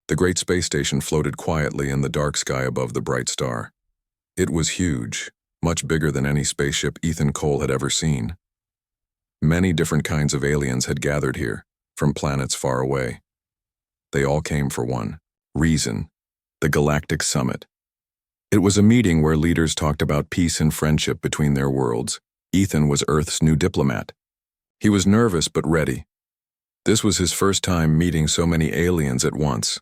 The great space station floated quietly in the dark sky above the bright star. It was huge, much bigger than any spaceship Ethan Cole had ever seen. Many different kinds of aliens had gathered here, from planets far away. They all came for one reason: the Galactic Summit. It was a meeting where leaders talked about peace and friendship between their worlds. Ethan was Earth's new diplomat. He was nervous but ready. This was his first time meeting so many aliens at once.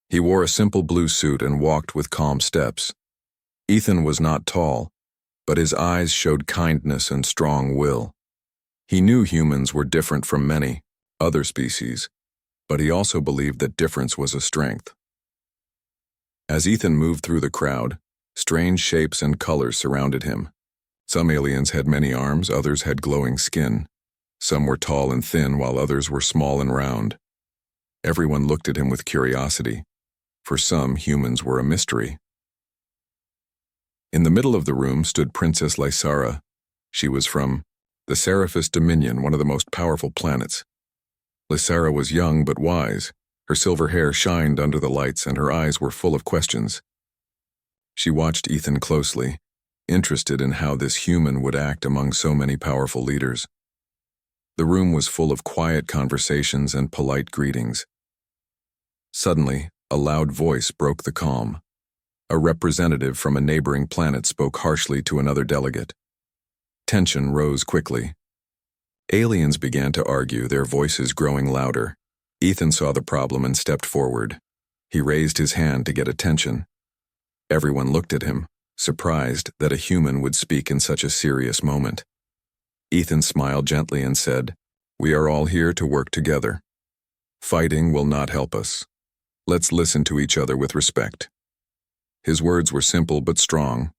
He wore a simple blue suit and walked with calm steps. Ethan was not tall, but his eyes showed kindness and strong will. He knew humans were different from many other species, but he also believed that difference was a strength. As Ethan moved through the crowd, strange shapes and colors surrounded him. Some aliens had many arms, others had glowing skin. Some were tall and thin, while others were small and round. Everyone looked at him with curiosity. For some, humans were a mystery. In the middle of the room stood Princess Lysara. She was from the Seraphis Dominion, one of the most powerful planets. Lysara was young but wise. Her silver hair shined under the lights and her eyes were full of questions. She watched Ethan closely, interested in how this human would act among so many powerful leaders. The room was full of quiet conversations and polite greetings. Suddenly, a loud voice broke the calm. A representative from a neighboring planet spoke harshly to another delegate. Tension rose quickly. Aliens began to argue, their voices growing louder. Ethan saw the problem and stepped forward. He raised his hand to get attention. Everyone looked at him, surprised that a human would speak in such a serious moment. Ethan smiled gently and said, "We are all here to work together. Fighting will not help us. Let's listen to each other with respect." His words were simple but strong.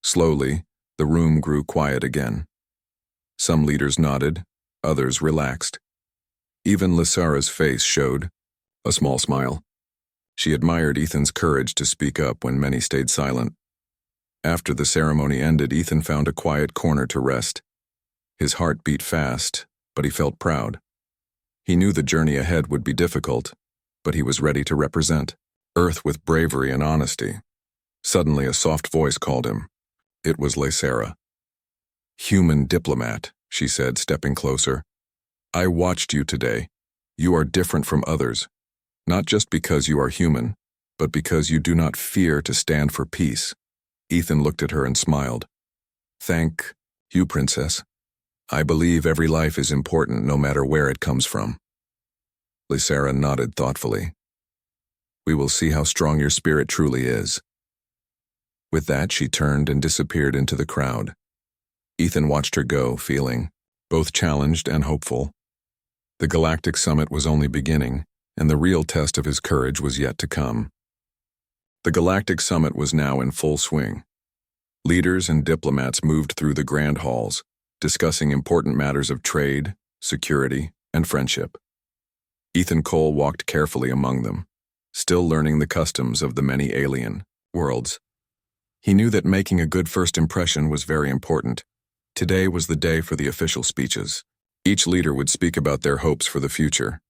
Slowly, the room grew quiet again. Some leaders nodded, others relaxed. Even Lysara's face showed a small smile. She admired Ethan's courage to speak up when many stayed silent. After the ceremony ended, Ethan found a quiet corner to rest. His heart beat fast, but he felt proud. He knew the journey ahead would be difficult, but he was ready to represent Earth with bravery and honesty. Suddenly, a soft voice called him. It was Lysara. "Human diplomat," she said, stepping closer. "I watched you today. You are different from others, not just because you are human, but because you do not fear to stand for peace." Ethan looked at her and smiled. "Thank you, Princess. I believe every life is important no matter where it comes from." Lysara nodded thoughtfully. "We will see how strong your spirit truly is." With that, she turned and disappeared into the crowd. Ethan watched her go, feeling both challenged and hopeful. The Galactic Summit was only beginning, and the real test of his courage was yet to come. The Galactic Summit was now in full swing. Leaders and diplomats moved through the grand halls, discussing important matters of trade, security, and friendship. Ethan Cole walked carefully among them, still learning the customs of the many alien worlds. He knew that making a good first impression was very important. Today was the day for the official speeches. Each leader would speak about their hopes for the future.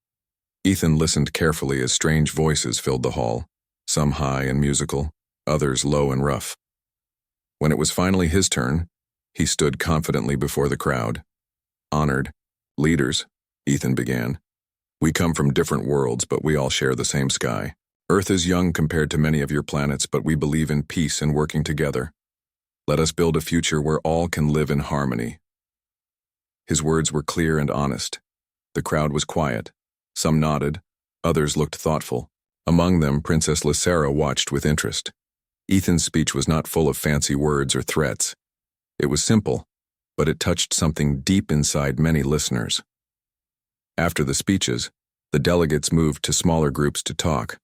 Ethan listened carefully as strange voices filled the hall, some high and musical, others low and rough. When it was finally his turn, he stood confidently before the crowd. "Honored leaders," Ethan began. "We come from different worlds, but we all share the same sky. Earth is young compared to many of your planets, but we believe in peace and working together. Let us build a future where all can live in harmony." His words were clear and honest. The crowd was quiet. Some nodded, others looked thoughtful. Among them, Princess Lysara watched with interest. Ethan's speech was not full of fancy words or threats. It was simple, but it touched something deep inside many listeners. After the speeches, the delegates moved to smaller groups to talk.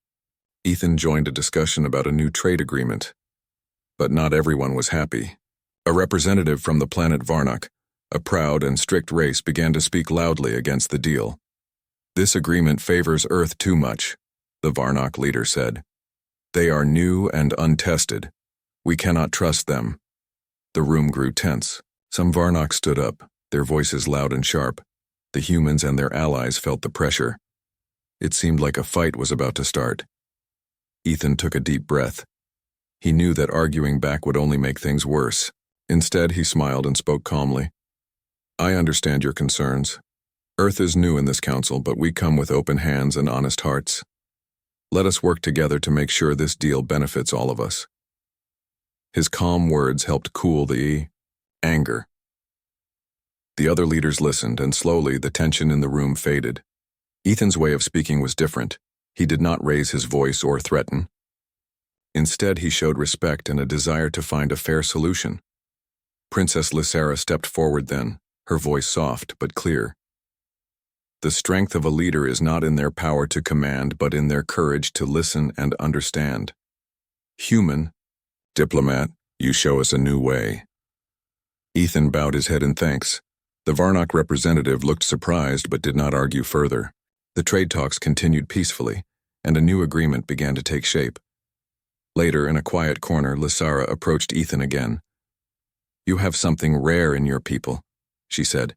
Ethan joined a discussion about a new trade agreement. But not everyone was happy. A representative from the planet Varnock, a proud and strict race, began to speak loudly against the deal. "This agreement favors Earth too much," the Varnock leader said. "They are new and untested. We cannot trust them." The room grew tense. Some Varnock stood up, their voices loud and sharp. The humans and their allies felt the pressure. It seemed like a fight was about to start. Ethan took a deep breath. He knew that arguing back would only make things worse. Instead, he smiled and spoke calmly. I understand your concerns. Earth is new in this council, but we come with open hands and honest hearts. Let us work together to make sure this deal benefits all of us. His calm words helped cool the anger. The other leaders listened, and slowly the tension in the room faded. Ethan's way of speaking was different. He did not raise his voice or threaten. Instead, he showed respect and a desire to find a fair solution. Princess Lysara stepped forward then, her voice soft but clear. The strength of a leader is not in their power to command, but in their courage to listen and understand. Human, Diplomat, you show us a new way. Ethan bowed his head in thanks. The Varnock representative looked surprised but did not argue further. The trade talks continued peacefully, and a new agreement began to take shape. Later, in a quiet corner, Lysara approached Ethan again. You have something rare in your people, she said.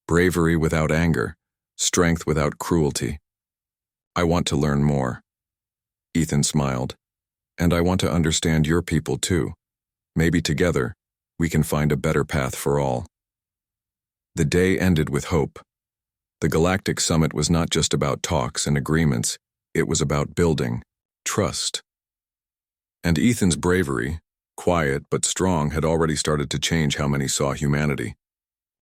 Bravery without anger, strength without cruelty. I want to learn more. Ethan smiled. And I want to understand your people too. Maybe together, we can find a better path for all. The day ended with hope. The Galactic Summit was not just about talks and agreements, it was about building trust. And Ethan's bravery, quiet but strong, had already started to change how many saw humanity.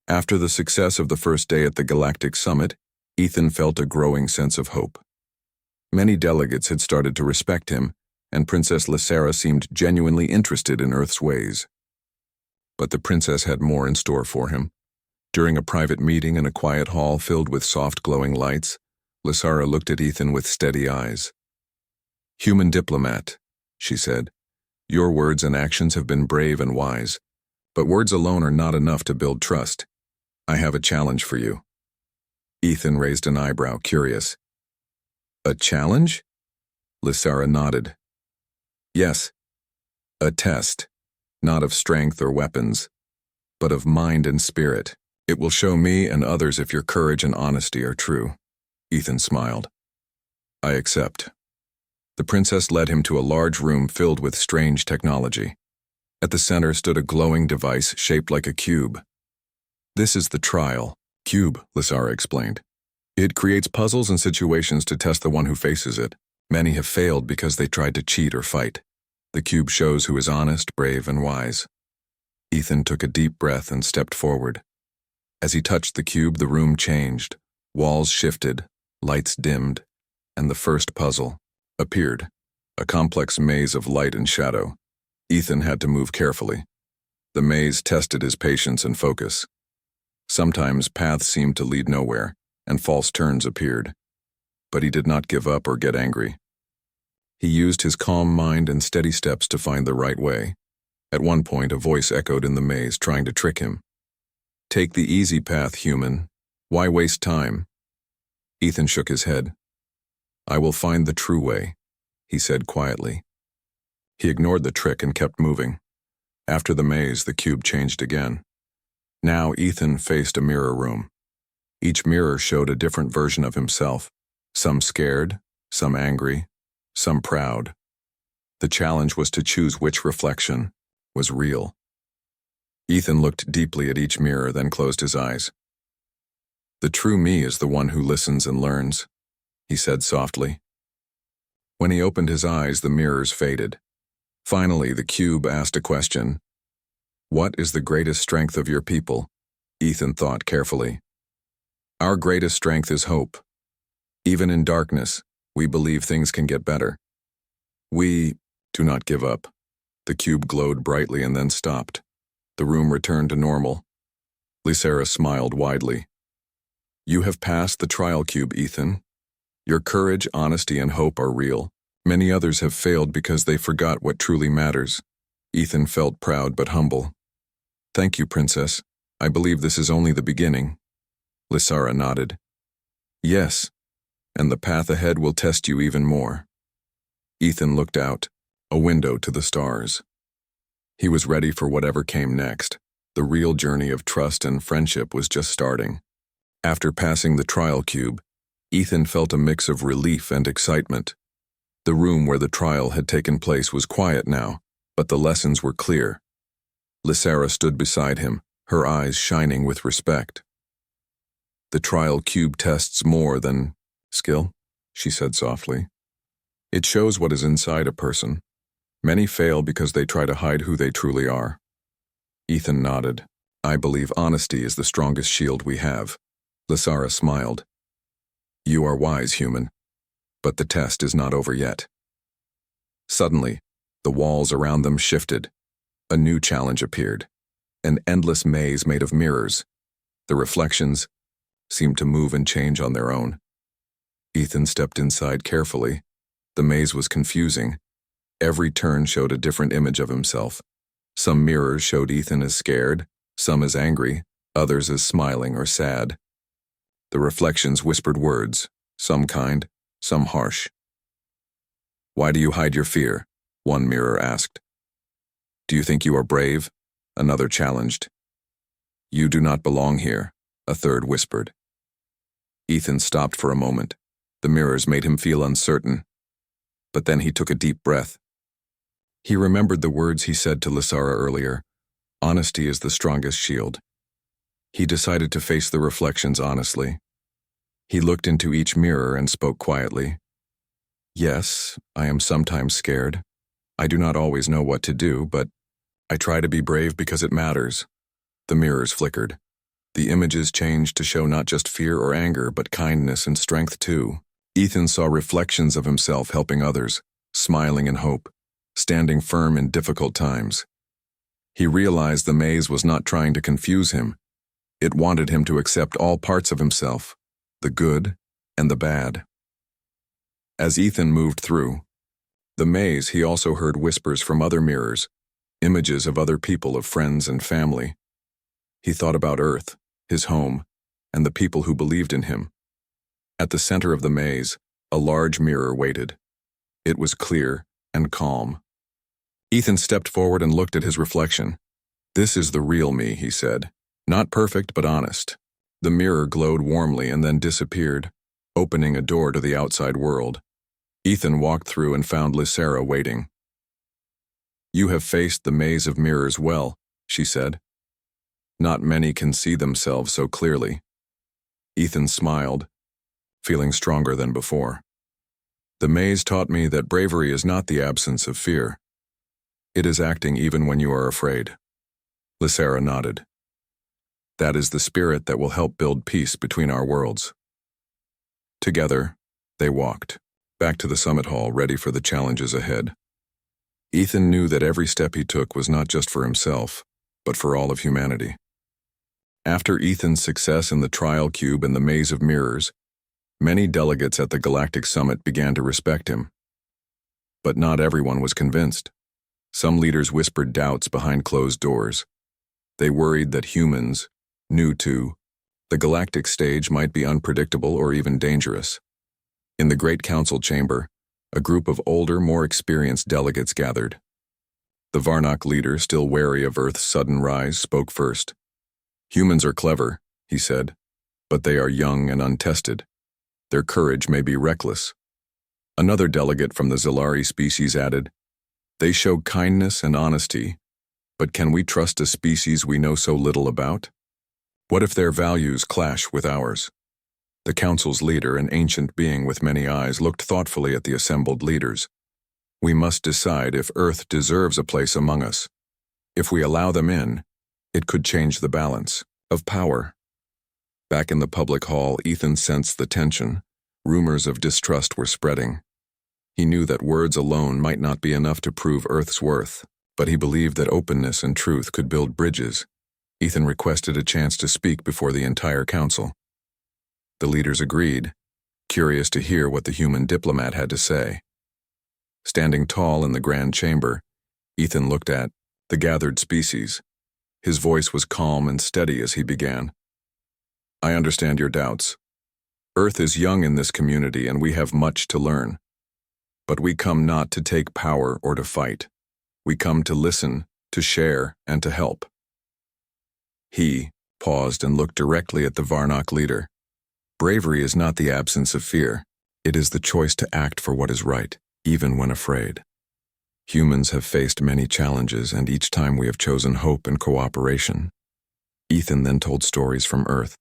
After the success of the first day at the Galactic Summit, Ethan felt a growing sense of hope. Many delegates had started to respect him, and Princess Lysara seemed genuinely interested in Earth's ways. But the princess had more in store for him. During a private meeting in a quiet hall filled with soft glowing lights, Lysara looked at Ethan with steady eyes. Human Diplomat, she said, your words and actions have been brave and wise, but words alone are not enough to build trust. I have a challenge for you. Ethan raised an eyebrow, curious. A challenge? Lysara nodded. Yes, a test, not of strength or weapons, but of mind and spirit. It will show me and others if your courage and honesty are true. Ethan smiled. I accept. The princess led him to a large room filled with strange technology. At the center stood a glowing device shaped like a cube. This is the trial cube, Lysara explained. It creates puzzles and situations to test the one who faces it. Many have failed because they tried to cheat or fight. The cube shows who is honest, brave, and wise. Ethan took a deep breath and stepped forward. As he touched the cube, the room changed. Walls shifted, lights dimmed, and the first puzzle appeared, a complex maze of light and shadow. Ethan had to move carefully. The maze tested his patience and focus. Sometimes paths seemed to lead nowhere, and false turns appeared. But he did not give up or get angry. He used his calm mind and steady steps to find the right way. At one point, a voice echoed in the maze, trying to trick him. Take the easy path, human. Why waste time? Ethan shook his head. I will find the true way, he said quietly. He ignored the trick and kept moving. After the maze, the cube changed again. Now Ethan faced a mirror room. Each mirror showed a different version of himself, some scared, some angry, some proud. The challenge was to choose which reflection was real. Ethan looked deeply at each mirror, then closed his eyes. The true me is the one who listens and learns, he said softly. When he opened his eyes, the mirrors faded. Finally, the cube asked a question. What is the greatest strength of your people? Ethan thought carefully. Our greatest strength is hope. Even in darkness, we believe things can get better. We do not give up. The cube glowed brightly and then stopped. The room returned to normal. Lysara smiled widely. You have passed the trial cube, Ethan. Your courage, honesty, and hope are real. Many others have failed because they forgot what truly matters. Ethan felt proud but humble. Thank you, Princess. I believe this is only the beginning. Lysara nodded. Yes, and the path ahead will test you even more. Ethan looked out, a window to the stars. He was ready for whatever came next. The real journey of trust and friendship was just starting. After passing the trial cube, Ethan felt a mix of relief and excitement. The room where the trial had taken place was quiet now, but the lessons were clear. Lysara stood beside him, her eyes shining with respect. "The trial cube tests more than skill," she said softly. "It shows what is inside a person. Many fail because they try to hide who they truly are." Ethan nodded. "I believe honesty is the strongest shield we have." Lysara smiled. "You are wise, human. But the test is not over yet." Suddenly, the walls around them shifted. A new challenge appeared. An endless maze made of mirrors. The reflections seemed to move and change on their own. Ethan stepped inside carefully. The maze was confusing. Every turn showed a different image of himself. Some mirrors showed Ethan as scared, some as angry, others as smiling or sad. The reflections whispered words, some kind, some harsh. "Why do you hide your fear?" one mirror asked. "Do you think you are brave?" another challenged. "You do not belong here," a third whispered. Ethan stopped for a moment. The mirrors made him feel uncertain. But then he took a deep breath. He remembered the words he said to Lysara earlier. Honesty is the strongest shield. He decided to face the reflections honestly. He looked into each mirror and spoke quietly. "Yes, I am sometimes scared. I do not always know what to do, but I try to be brave because it matters." The mirrors flickered. The images changed to show not just fear or anger, but kindness and strength too. Ethan saw reflections of himself helping others, smiling in hope, standing firm in difficult times. He realized the maze was not trying to confuse him. It wanted him to accept all parts of himself, the good and the bad. As Ethan moved through the maze, he also heard whispers from other mirrors, images of other people, of friends and family. He thought about Earth, his home, and the people who believed in him. At the center of the maze, a large mirror waited. It was clear and calm. Ethan stepped forward and looked at his reflection. "This is the real me," he said. "Not perfect, but honest." The mirror glowed warmly and then disappeared, opening a door to the outside world. Ethan walked through and found Lysara waiting. "You have faced the maze of mirrors well," she said. "Not many can see themselves so clearly." Ethan smiled, feeling stronger than before. "The maze taught me that bravery is not the absence of fear. It is acting even when you are afraid." Lysara nodded. "That is the spirit that will help build peace between our worlds." Together, they walked back to the summit hall, ready for the challenges ahead. Ethan knew that every step he took was not just for himself, but for all of humanity. After Ethan's success in the trial cube and the maze of mirrors, many delegates at the Galactic Summit began to respect him. But not everyone was convinced. Some leaders whispered doubts behind closed doors. They worried that humans, new to the galactic stage, might be unpredictable or even dangerous. In the Great Council chamber, a group of older, more experienced delegates gathered. The Varnock leader, still wary of Earth's sudden rise, spoke first. "Humans are clever," he said, "but they are young and untested. Their courage may be reckless." Another delegate from the Zilari species added, "They show kindness and honesty, but can we trust a species we know so little about? What if their values clash with ours?" The council's leader, an ancient being with many eyes, looked thoughtfully at the assembled leaders. "We must decide if Earth deserves a place among us. If we allow them in, it could change the balance of power." Back in the public hall, Ethan sensed the tension. Rumors of distrust were spreading. He knew that words alone might not be enough to prove Earth's worth, but he believed that openness and truth could build bridges. Ethan requested a chance to speak before the entire council. The leaders agreed, curious to hear what the human diplomat had to say. Standing tall in the grand chamber, Ethan looked at the gathered species. His voice was calm and steady as he began. "I understand your doubts. Earth is young in this community and we have much to learn. But we come not to take power or to fight. We come to listen, to share, and to help." He paused and looked directly at the Varnock leader. Bravery is not the absence of fear. It is the choice to act for what is right, even when afraid. Humans have faced many challenges, and each time we have chosen hope and cooperation. Ethan then told stories from Earth,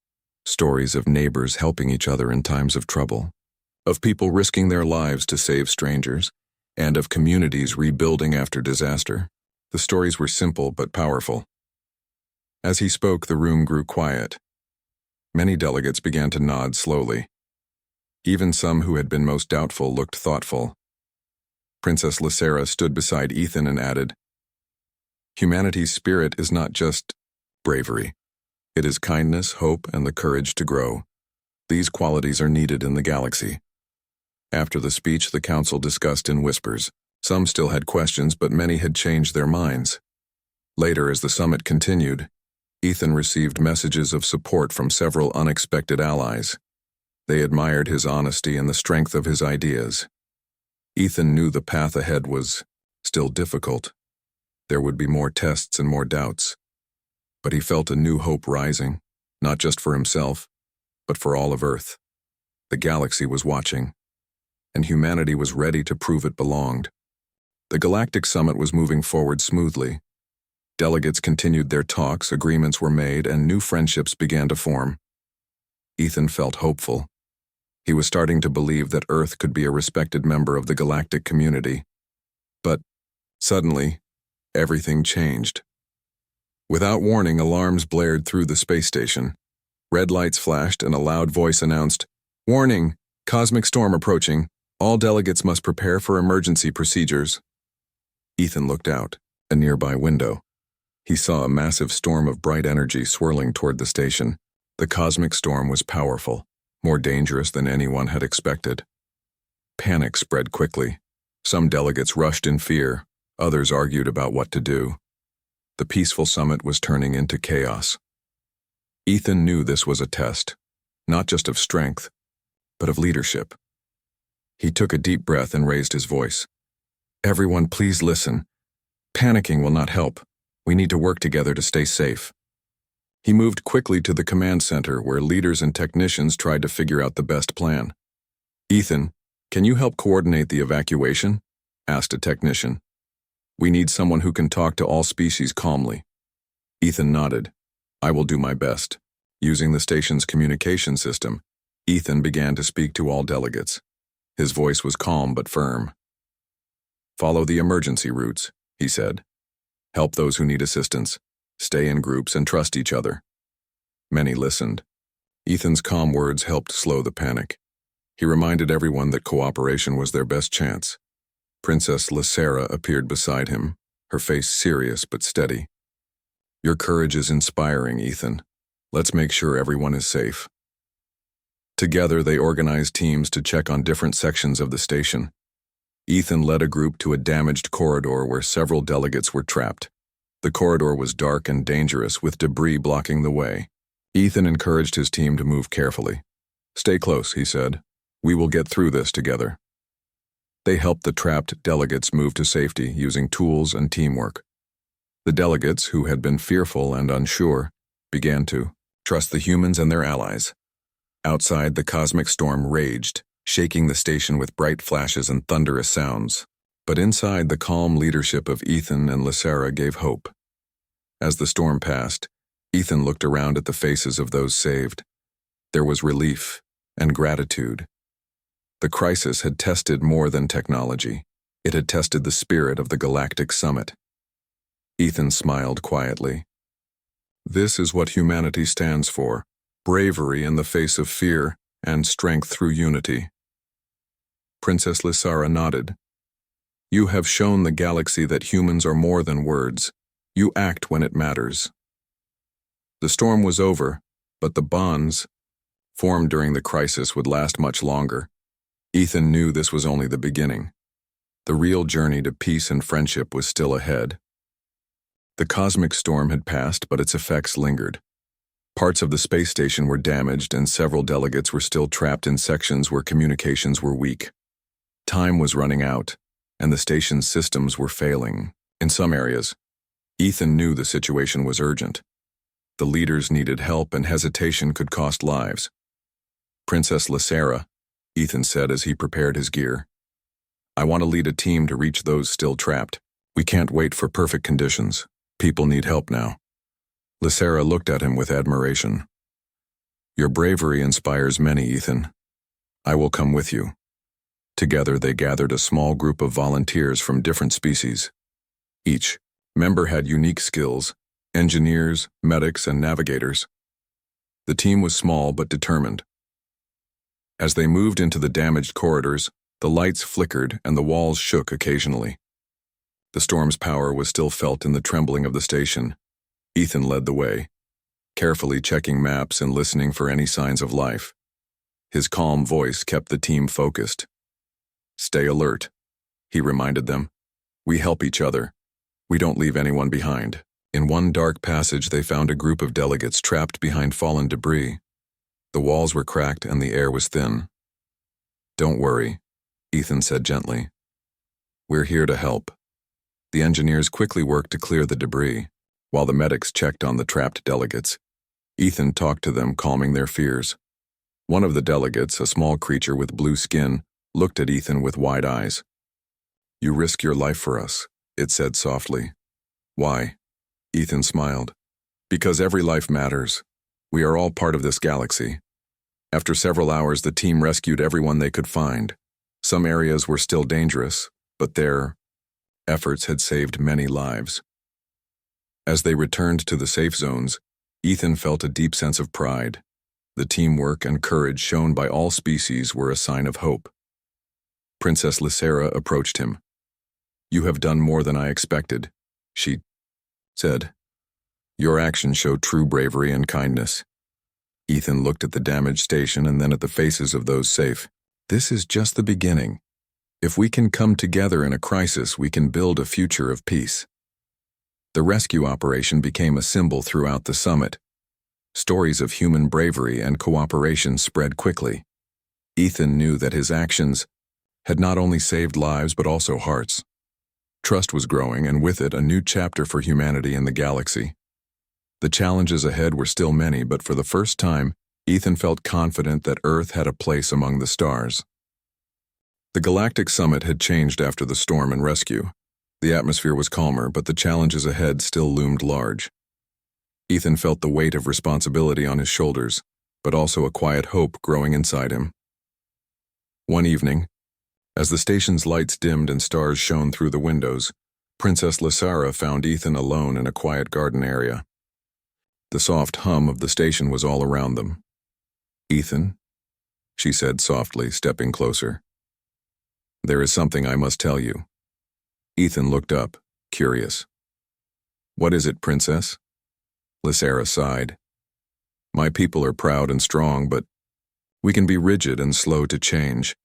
stories of neighbors helping each other in times of trouble, of people risking their lives to save strangers, and of communities rebuilding after disaster. The stories were simple but powerful. As he spoke, the room grew quiet. Many delegates began to nod slowly. Even some who had been most doubtful looked thoughtful. Princess Lysera stood beside Ethan and added, "Humanity's spirit is not just bravery. It is kindness, hope, and the courage to grow. These qualities are needed in the galaxy." After the speech, the council discussed in whispers. Some still had questions, but many had changed their minds. Later, as the summit continued, Ethan received messages of support from several unexpected allies. They admired his honesty and the strength of his ideas. Ethan knew the path ahead was still difficult. There would be more tests and more doubts. But he felt a new hope rising, not just for himself, but for all of Earth. The galaxy was watching, and humanity was ready to prove it belonged. The Galactic Summit was moving forward smoothly. Delegates continued their talks, agreements were made, and new friendships began to form. Ethan felt hopeful. He was starting to believe that Earth could be a respected member of the galactic community. But, suddenly, everything changed. Without warning, alarms blared through the space station. Red lights flashed and a loud voice announced, "Warning! Cosmic storm approaching. All delegates must prepare for emergency procedures." Ethan looked out, a nearby window. He saw a massive storm of bright energy swirling toward the station. The cosmic storm was powerful, more dangerous than anyone had expected. Panic spread quickly. Some delegates rushed in fear, others argued about what to do. The peaceful summit was turning into chaos. Ethan knew this was a test, not just of strength, but of leadership. He took a deep breath and raised his voice. "Everyone, please listen. Panicking will not help. We need to work together to stay safe." He moved quickly to the command center where leaders and technicians tried to figure out the best plan. "Ethan, can you help coordinate the evacuation?" asked a technician. "We need someone who can talk to all species calmly." Ethan nodded. "I will do my best." Using the station's communication system, Ethan began to speak to all delegates. His voice was calm but firm. "Follow the emergency routes," he said. "Help those who need assistance. Stay in groups and trust each other." Many listened. Ethan's calm words helped slow the panic. He reminded everyone that cooperation was their best chance. Princess Lysera appeared beside him, her face serious but steady. "Your courage is inspiring, Ethan. Let's make sure everyone is safe." Together, they organized teams to check on different sections of the station. Ethan led a group to a damaged corridor where several delegates were trapped. The corridor was dark and dangerous, with debris blocking the way. Ethan encouraged his team to move carefully. "Stay close," he said. "We will get through this together." They helped the trapped delegates move to safety using tools and teamwork. The delegates, who had been fearful and unsure, began to trust the humans and their allies. Outside, the cosmic storm raged, shaking the station with bright flashes and thunderous sounds. But inside, the calm leadership of Ethan and Lysera gave hope. As the storm passed, Ethan looked around at the faces of those saved. There was relief and gratitude. The crisis had tested more than technology. It had tested the spirit of the Galactic Summit. Ethan smiled quietly. "This is what humanity stands for: bravery in the face of fear and strength through unity." Princess Lysera nodded. "You have shown the galaxy that humans are more than words. You act when it matters." The storm was over, but the bonds formed during the crisis would last much longer. Ethan knew this was only the beginning. The real journey to peace and friendship was still ahead. The cosmic storm had passed, but its effects lingered. Parts of the space station were damaged, and several delegates were still trapped in sections where communications were weak. Time was running out, and the station's systems were failing. In some areas, Ethan knew the situation was urgent. The leaders needed help, and hesitation could cost lives. Princess Lysara, Ethan said as he prepared his gear. I want to lead a team to reach those still trapped. We can't wait for perfect conditions. People need help now. Lysara looked at him with admiration. Your bravery inspires many, Ethan. I will come with you. Together they gathered a small group of volunteers from different species. Each member had unique skills: engineers, medics, and navigators. The team was small but determined. As they moved into the damaged corridors, the lights flickered and the walls shook occasionally. The storm's power was still felt in the trembling of the station. Ethan led the way, carefully checking maps and listening for any signs of life. His calm voice kept the team focused. Stay alert, he reminded them. We help each other. We don't leave anyone behind. In one dark passage, they found a group of delegates trapped behind fallen debris. The walls were cracked and the air was thin. Don't worry, Ethan said gently. We're here to help. The engineers quickly worked to clear the debris, while the medics checked on the trapped delegates. Ethan talked to them, calming their fears. One of the delegates, a small creature with blue skin, looked at Ethan with wide eyes. You risk your life for us, it said softly. Why? Ethan smiled. Because every life matters. We are all part of this galaxy. After several hours, the team rescued everyone they could find. Some areas were still dangerous, but their efforts had saved many lives. As they returned to the safe zones, Ethan felt a deep sense of pride. The teamwork and courage shown by all species were a sign of hope. Princess Lysara approached him. You have done more than I expected, she said. Your actions show true bravery and kindness. Ethan looked at the damaged station and then at the faces of those safe. This is just the beginning. If we can come together in a crisis, we can build a future of peace. The rescue operation became a symbol throughout the summit. Stories of human bravery and cooperation spread quickly. Ethan knew that his actions had not only saved lives but also hearts. Trust was growing, and with it a new chapter for humanity in the galaxy. The challenges ahead were still many, but for the first time, Ethan felt confident that Earth had a place among the stars. The galactic summit had changed after the storm and rescue. The atmosphere was calmer, but the challenges ahead still loomed large. Ethan felt the weight of responsibility on his shoulders, but also a quiet hope growing inside him. One evening, as the station's lights dimmed and stars shone through the windows, Princess Lysara found Ethan alone in a quiet garden area. The soft hum of the station was all around them. Ethan, she said softly, stepping closer. There is something I must tell you. Ethan looked up, curious. What is it, Princess? Lysara sighed. My people are proud and strong, but we can be rigid and slow to change.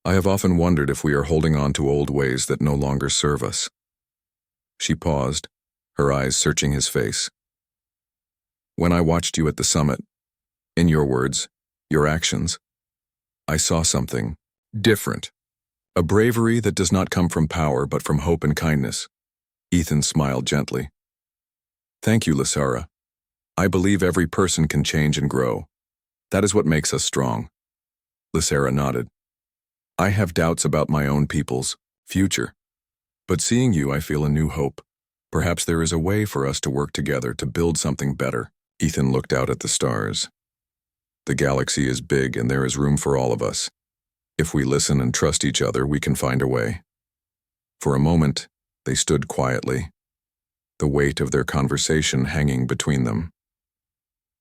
I have often wondered if we are holding on to old ways that no longer serve us. She paused, her eyes searching his face. When I watched you at the summit, in your words, your actions, I saw something different. A bravery that does not come from power but from hope and kindness. Ethan smiled gently. Thank you, Lysara. I believe every person can change and grow. That is what makes us strong. Lysara nodded. I have doubts about my own people's future. But seeing you, I feel a new hope. Perhaps there is a way for us to work together to build something better. Ethan looked out at the stars. The galaxy is big and there is room for all of us. If we listen and trust each other, we can find a way. For a moment, they stood quietly, the weight of their conversation hanging between them.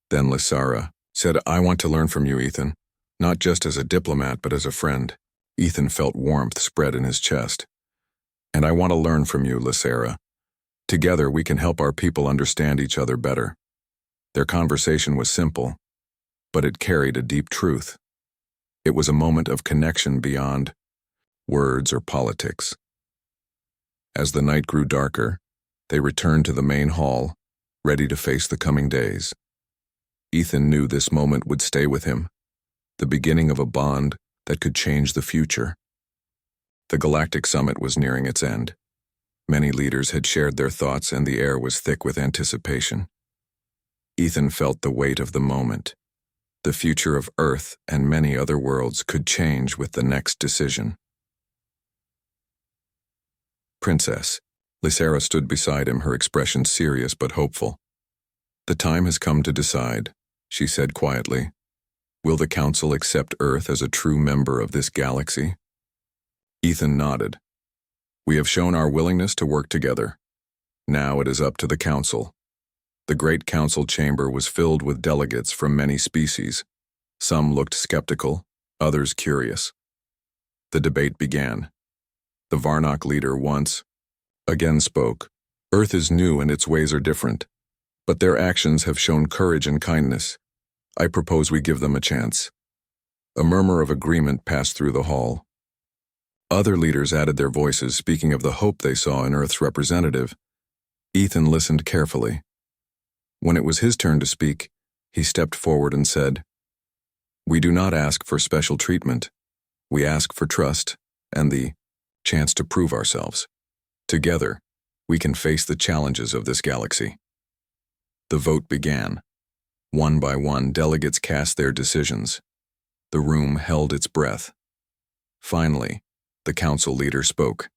Then Lysara said, I want to learn from you, Ethan, not just as a diplomat, but as a friend. Ethan felt warmth spread in his chest. And I want to learn from you, Lysara. Together, we can help our people understand each other better. Their conversation was simple, but it carried a deep truth. It was a moment of connection beyond words or politics. As the night grew darker, they returned to the main hall, ready to face the coming days. Ethan knew this moment would stay with him, the beginning of a bond that could change the future. The Galactic Summit was nearing its end. Many leaders had shared their thoughts and the air was thick with anticipation. Ethan felt the weight of the moment. The future of Earth and many other worlds could change with the next decision. Princess. Lysera stood beside him, her expression serious but hopeful. The time has come to decide, she said quietly. Will the Council accept Earth as a true member of this galaxy? Ethan nodded. We have shown our willingness to work together. Now it is up to the Council. The Great Council chamber was filled with delegates from many species. Some looked skeptical, others curious. The debate began. The Varnock leader once again spoke. Earth is new and its ways are different, but their actions have shown courage and kindness. I propose we give them a chance. A murmur of agreement passed through the hall. Other leaders added their voices, speaking of the hope they saw in Earth's representative. Ethan listened carefully. When it was his turn to speak, he stepped forward and said, We do not ask for special treatment. We ask for trust and the chance to prove ourselves. Together, we can face the challenges of this galaxy. The vote began. One by one, delegates cast their decisions. The room held its breath. Finally, the council leader spoke.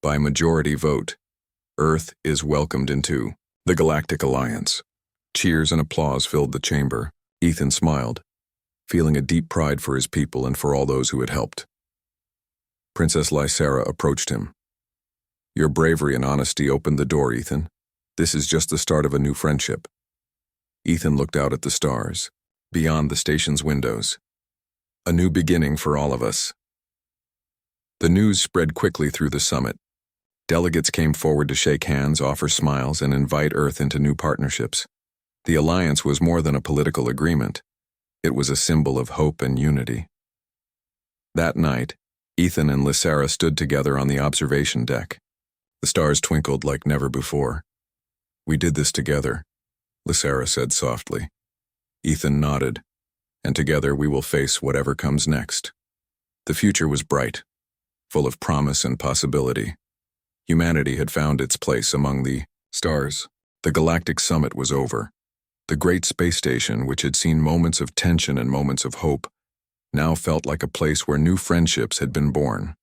By majority vote, Earth is welcomed into the Galactic Alliance. Cheers and applause filled the chamber. Ethan smiled, feeling a deep pride for his people and for all those who had helped. Princess Lysera approached him. Your bravery and honesty opened the door, Ethan. This is just the start of a new friendship. Ethan looked out at the stars, beyond the station's windows. A new beginning for all of us. The news spread quickly through the summit. Delegates came forward to shake hands, offer smiles, and invite Earth into new partnerships. The alliance was more than a political agreement. It was a symbol of hope and unity. That night, Ethan and Lysera stood together on the observation deck. The stars twinkled like never before. We did this together, Lysera said softly. Ethan nodded, and together we will face whatever comes next. The future was bright, full of promise and possibility. Humanity had found its place among the stars. The galactic summit was over. The great space station, which had seen moments of tension and moments of hope, now felt like a place where new friendships had been born.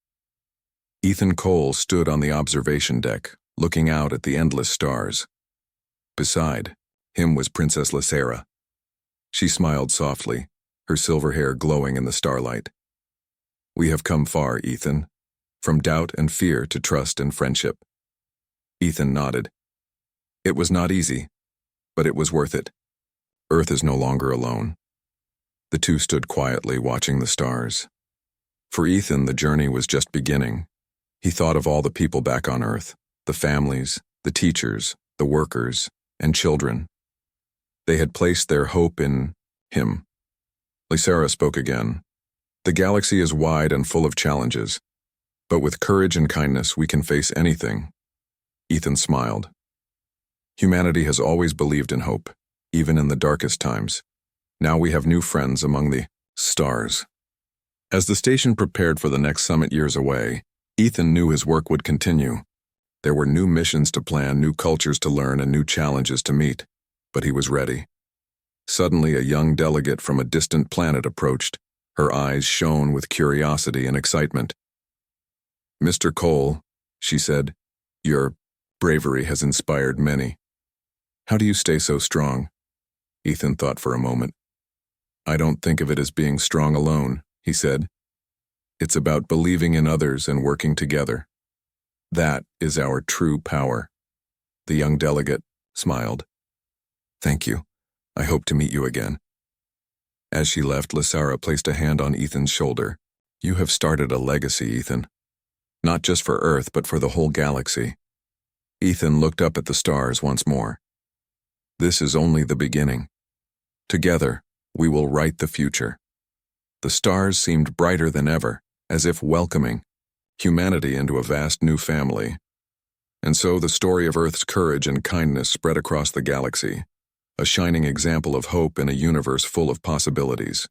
Ethan Cole stood on the observation deck, looking out at the endless stars. Beside him was Princess Lysera. She smiled softly, her silver hair glowing in the starlight. We have come far, Ethan, from doubt and fear to trust and friendship. Ethan nodded. It was not easy, but it was worth it. Earth is no longer alone. The two stood quietly, watching the stars. For Ethan, the journey was just beginning. He thought of all the people back on Earth, the families, the teachers, the workers, and children. They had placed their hope in him. Lysera spoke again. The galaxy is wide and full of challenges, but with courage and kindness we can face anything. Ethan smiled. Humanity has always believed in hope, even in the darkest times. Now we have new friends among the stars. As the station prepared for the next summit years away, Ethan knew his work would continue. There were new missions to plan, new cultures to learn, and new challenges to meet, but he was ready. Suddenly, a young delegate from a distant planet approached. Her eyes shone with curiosity and excitement. Mr. Cole, she said, your bravery has inspired many. How do you stay so strong? Ethan thought for a moment. I don't think of it as being strong alone, he said. It's about believing in others and working together. That is our true power. The young delegate smiled. Thank you. I hope to meet you again. As she left, Lysera placed a hand on Ethan's shoulder. You have started a legacy, Ethan. Not just for Earth, but for the whole galaxy. Ethan looked up at the stars once more. This is only the beginning. Together, we will write the future. The stars seemed brighter than ever, as if welcoming humanity into a vast new family. And so the story of Earth's courage and kindness spread across the galaxy, a shining example of hope in a universe full of possibilities.